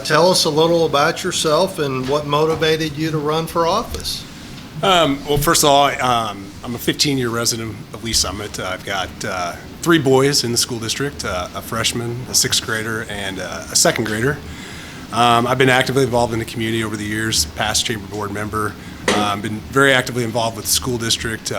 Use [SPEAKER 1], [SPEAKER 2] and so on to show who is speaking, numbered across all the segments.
[SPEAKER 1] Tell us a little about yourself and what motivated you to run for office.
[SPEAKER 2] Well, first of all, I'm a 15-year resident of Lee Summit. I've got 3 boys in the school district, a freshman, a 6th grader, and a 2nd grader. I've been actively involved in the community over the years, past chamber board member, been very actively involved with the school district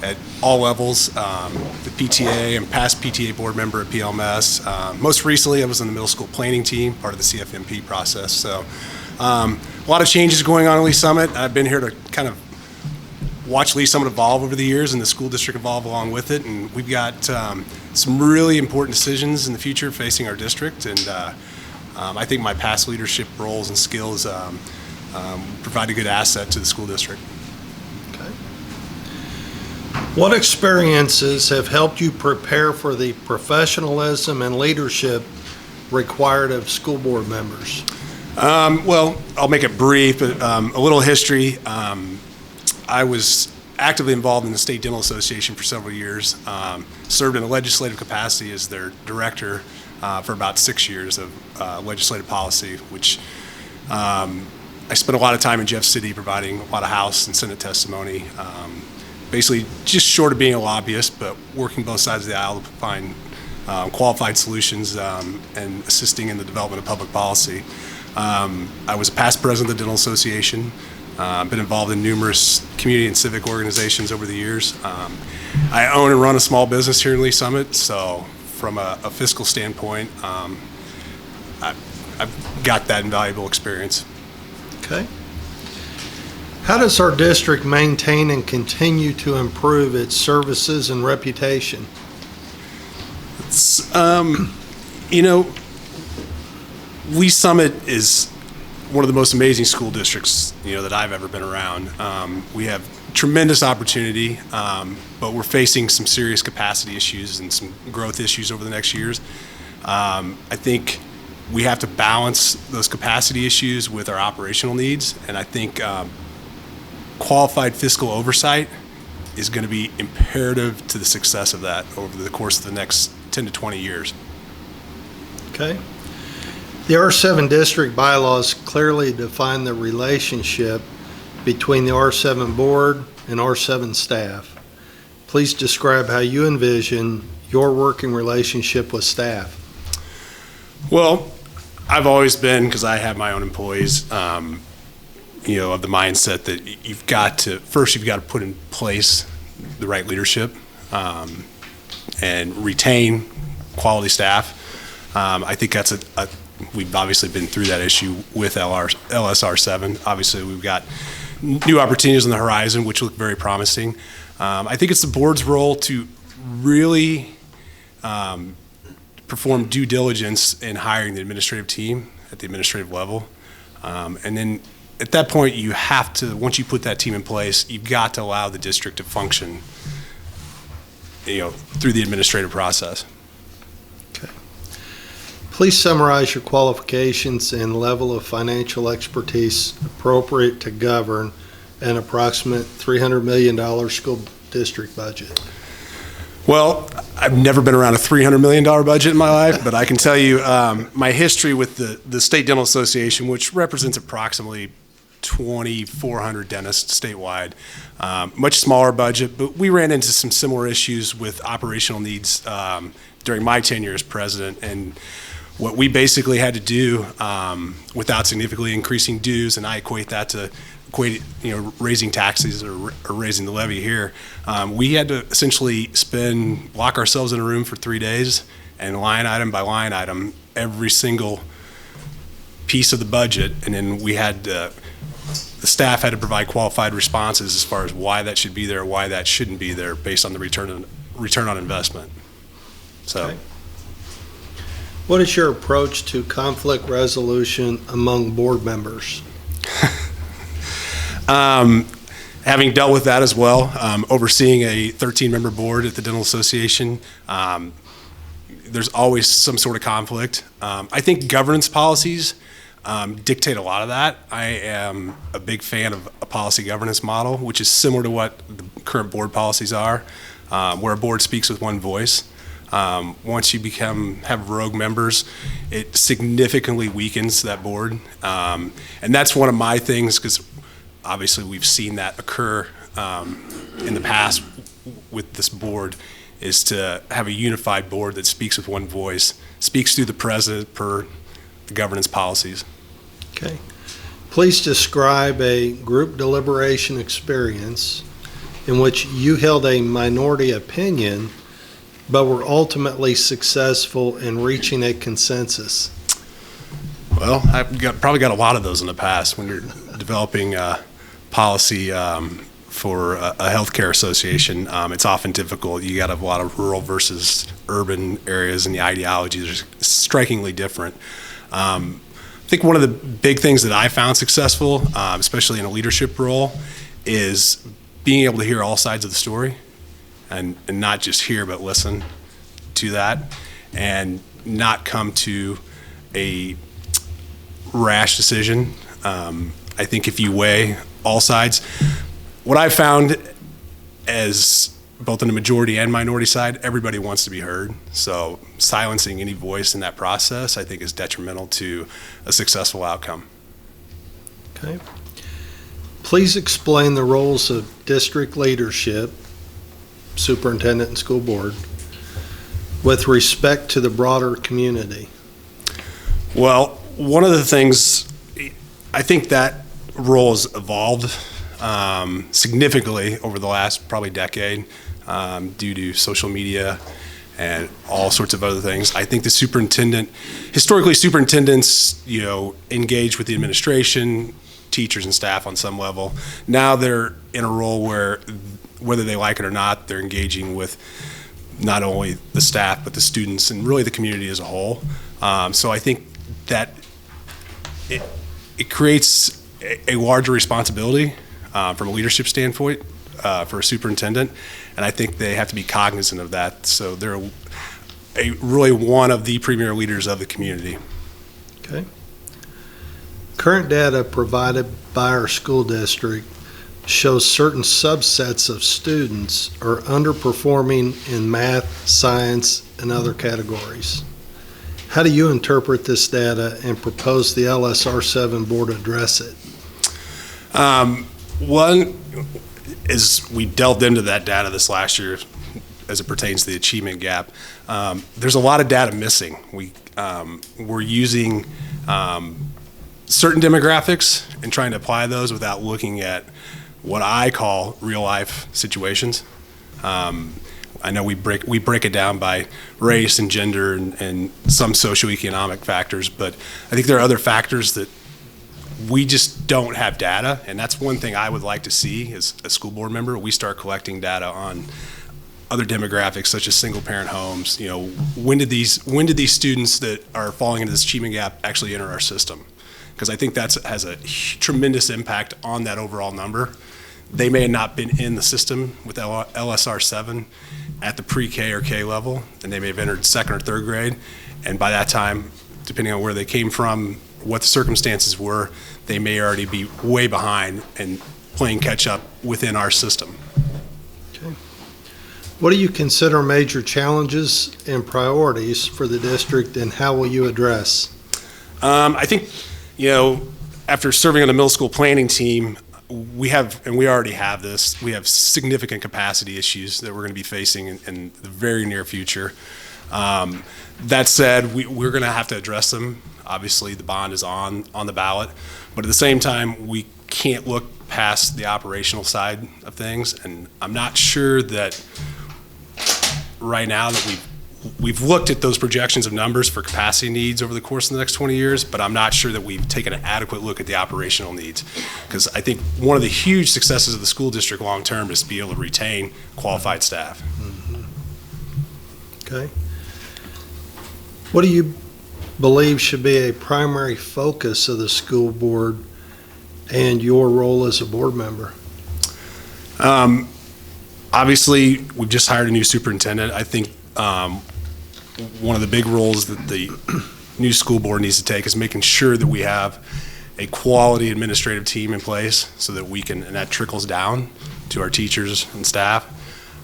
[SPEAKER 2] at all levels, the PTA and past PTA board member at PLMS. Most recently, I was in the middle school planning team, part of the CFMP process. So a lot of changes going on at Lee Summit. I've been here to kind of watch Lee Summit evolve over the years and the school district evolve along with it. And we've got some really important decisions in the future facing our district. And I think my past leadership roles and skills provide a good asset to the school district.
[SPEAKER 1] What experiences have helped you prepare for the professionalism and leadership required of school board members?
[SPEAKER 2] Well, I'll make it brief, but a little history. I was actively involved in the State Dental Association for several years, served in a legislative capacity as their director for about 6 years of legislative policy, which I spent a lot of time in Jeff City providing a lot of House and Senate testimony. Basically just short of being a lobbyist, but working both sides of the aisle to find qualified solutions and assisting in the development of public policy. I was a past president of the Dental Association, been involved in numerous community and civic organizations over the years. I own and run a small business here in Lee Summit, so from a fiscal standpoint, I've got that invaluable experience.
[SPEAKER 1] Okay. How does our district maintain and continue to improve its services and reputation?
[SPEAKER 2] It's, Lee Summit is one of the most amazing school districts, that I've ever been around. We have tremendous opportunity, but we're facing some serious capacity issues and some growth issues over the next years. I think we have to balance those capacity issues with our operational needs, and I think qualified fiscal oversight is going to be imperative to the success of that over the course of the next 10 to 20 years.
[SPEAKER 1] Okay. The R7 district bylaws clearly define the relationship between the R7 board and R7 staff. Please describe how you envision your working relationship with staff.
[SPEAKER 2] Well, I've always been, because I have my own employees, of the mindset that you've got to put in place the right leadership and retain quality staff. I think that's we've obviously been through that issue with LSR7. Obviously, we've got new opportunities on the horizon, which look very promising. I think it's the board's role to really perform due diligence in hiring the administrative team at the administrative level. And then at that point, you have to, once you put that team in place, you've got to allow the district to function, through the administrative process.
[SPEAKER 1] Okay. Please summarize your qualifications and level of financial expertise appropriate to govern an approximate $300 million school district budget.
[SPEAKER 2] Well, I've never been around a $300 million budget in my life, but I can tell you my history with the State Dental Association, which represents approximately 2,400 dentists statewide, much smaller budget, but we ran into some similar issues with operational needs during my tenure as president. And what we basically had to do without significantly increasing dues, and I equate that to raising taxes or raising the levy here, we had to essentially lock ourselves in a room for 3 days and line item by line item every single piece of the budget, and then the staff had to provide qualified responses as far as why that should be there, why that shouldn't be there, based on the return on investment. So.
[SPEAKER 1] Okay. What is your approach to conflict resolution among board members?
[SPEAKER 2] Having dealt with that as well, overseeing a 13-member board at the Dental Association, there's always some sort of conflict. I think governance policies dictate a lot of that. I am a big fan of a policy governance model, which is similar to what the current board policies are, where a board speaks with one voice. Once you have rogue members, it significantly weakens that board. And that's one of my things, because obviously we've seen that occur in the past with this board, is to have a unified board that speaks with one voice, speaks through the president per the governance policies.
[SPEAKER 1] Okay. Please describe a group deliberation experience in which you held a minority opinion but were ultimately successful in reaching a consensus.
[SPEAKER 2] Well, probably got a lot of those in the past. When you're developing policy for a healthcare association, it's often difficult. You got a lot of rural versus urban areas, and the ideologies are strikingly different. I think one of the big things that I found successful, especially in a leadership role, is being able to hear all sides of the story, and not just hear but listen to that, and not come to a rash decision. I think if you weigh all sides, what I've found as both on the majority and minority side, everybody wants to be heard. So silencing any voice in that process, I think, is detrimental to a successful outcome.
[SPEAKER 1] Okay. Please explain the roles of district leadership, superintendent and school board, with respect to the broader community.
[SPEAKER 2] Well, one of the things, I think that role has evolved significantly over the last probably decade due to social media and all sorts of other things. I think the superintendent, historically superintendents, engage with the administration, teachers and staff on some level. Now they're in a role where, whether they like it or not, they're engaging with not only the staff but the students and really the community as a whole. So I think that it creates a larger responsibility from a leadership standpoint for a superintendent, and I think they have to be cognizant of that. So they're really one of the premier leaders of the community.
[SPEAKER 1] Okay. Current data provided by our school district shows certain subsets of students are underperforming in math, science, and other categories. How do you interpret this data and propose the LSR7 board address it?
[SPEAKER 2] One is we delved into that data this last year as it pertains to the achievement gap. There's a lot of data missing. We're using certain demographics and trying to apply those without looking at what I call real life situations. I know we break it down by race and gender and some socioeconomic factors, but I think there are other factors that we just don't have data, and that's one thing I would like to see as a school board member. We start collecting data on other demographics such as single parent homes. When did these students that are falling into this achievement gap actually enter our system? Because I think that has a tremendous impact on that overall number. They may have not been in the system with LSR7 at the pre-K or K level, and they may have entered second or third grade, and by that time, depending on where they came from, what the circumstances were, they may already be way behind and playing catch up within our system.
[SPEAKER 1] Okay. What do you consider major challenges and priorities for the district, and how will you address?
[SPEAKER 2] I think, after serving on the middle school planning team, we already have this, we have significant capacity issues that we're going to be facing in the very near future. That said, we're going to have to address them. Obviously, the bond is on the ballot, but at the same time, we can't look past the operational side of things, and I'm not sure that right now that we've looked at those projections of numbers for capacity needs over the course of the next 20 years, but I'm not sure that we've taken an adequate look at the operational needs. Because I think one of the huge successes of the school district long-term is to be able to retain qualified staff.
[SPEAKER 1] Mm-hmm. Okay. What do you believe should be a primary focus of the school board and your role as a board member?
[SPEAKER 2] Obviously, we've just hired a new superintendent. I think one of the big roles that the new school board needs to take is making sure that we have a quality administrative team in place so that we can, and that trickles down to our teachers and staff.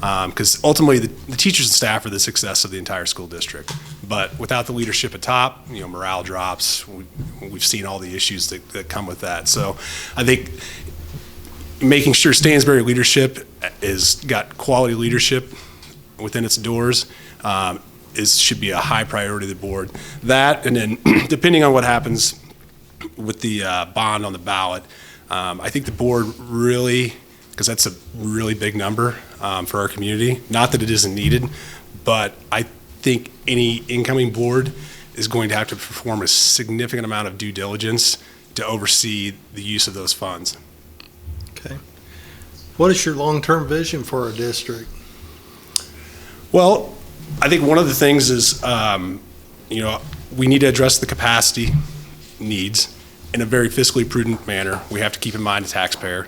[SPEAKER 2] Because ultimately, the teachers and staff are the success of the entire school district. But without the leadership at top, morale drops. We've seen all the issues that come with that. So I think making sure Stansbury leadership is got quality leadership within its doors should be a high priority of the board. That, and then depending on what happens with the bond on the ballot, I think the board really, because that's a really big number for our community. Not that it isn't needed, but I think any incoming board is going to have to perform a significant amount of due diligence to oversee the use of those funds.
[SPEAKER 1] Okay. What is your long-term vision for our district?
[SPEAKER 2] Well, I think one of the things is, we need to address the capacity needs in a very fiscally prudent manner. We have to keep in mind the taxpayer.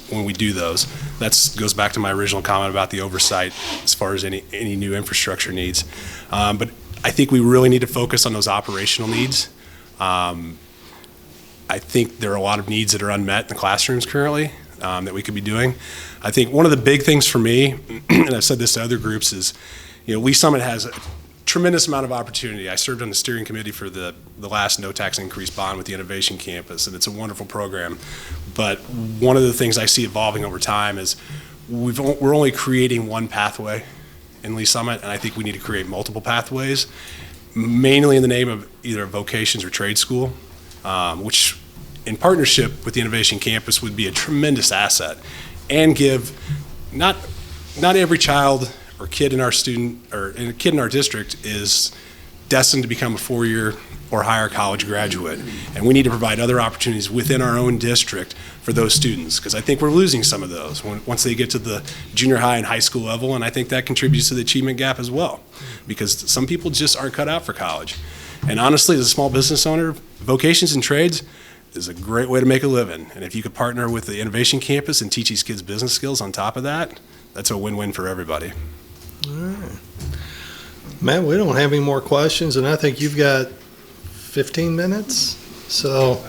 [SPEAKER 2] When we do those, that goes back to my original comment about the oversight as far as any new infrastructure needs. But I think we really need to focus on those operational needs. I think there are a lot of needs that are unmet in the classrooms currently that we could be doing. I think one of the big things for me, and I've said this to other groups, is Lee Summit has a tremendous amount of opportunity. I served on the steering committee for the last no tax increase bond with the Innovation Campus, and it's a wonderful program. But one of the things I see evolving over time is we're only creating one pathway in Lee Summit, and I think we need to create multiple pathways, mainly in the name of either vocations or trade school, which in partnership with the Innovation Campus would be a tremendous asset and give not every child or kid in our kid in our district is destined to become a four-year or higher college graduate. And we need to provide other opportunities within our own district for those students, because I think we're losing some of those once they get to the junior high and high school level, and I think that contributes to the achievement gap as well, because some people just aren't cut out for college. And honestly, as a small business owner, vocations and trades is a great way to make a living. And if you could partner with the Innovation Campus and teach these kids business skills on top of that, that's a win-win for everybody.
[SPEAKER 1] All right. Matt, we don't have any more questions, and I think you've got 15 minutes, so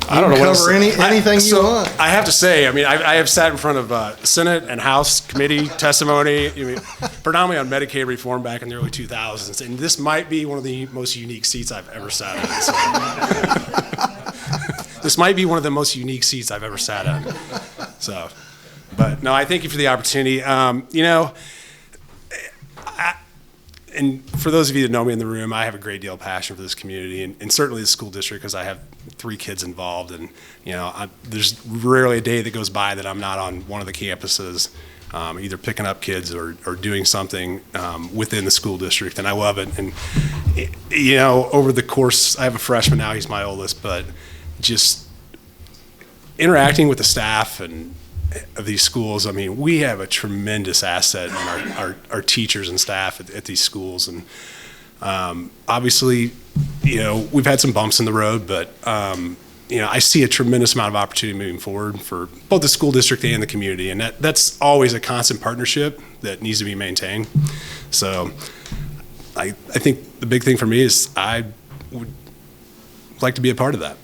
[SPEAKER 2] I don't know what
[SPEAKER 1] cover anything you want.
[SPEAKER 2] I have to say, I have sat in front of Senate and House committee testimony, predominantly on Medicaid reform back in the early 2000s, and this might be one of the most unique seats I've ever sat in. So. This might be one of the most unique seats I've ever sat in. So, but no, I thank you for the opportunity. And for those of you that know me in the room, I have a great deal of passion for this community and certainly the school district, because I have 3 kids involved, and there's rarely a day that goes by that I'm not on one of the campuses, either picking up kids or doing something within the school district, and I love it. And over the course, I have a freshman now, he's my oldest, but just interacting with the staff and of these schools, we have a tremendous asset in our teachers and staff at these schools. And obviously, we've had some bumps in the road, but I see a tremendous amount of opportunity moving forward for both the school district and the community. And that's always a constant partnership that needs to be maintained. So I think the big thing for me is I would like to be a part of that.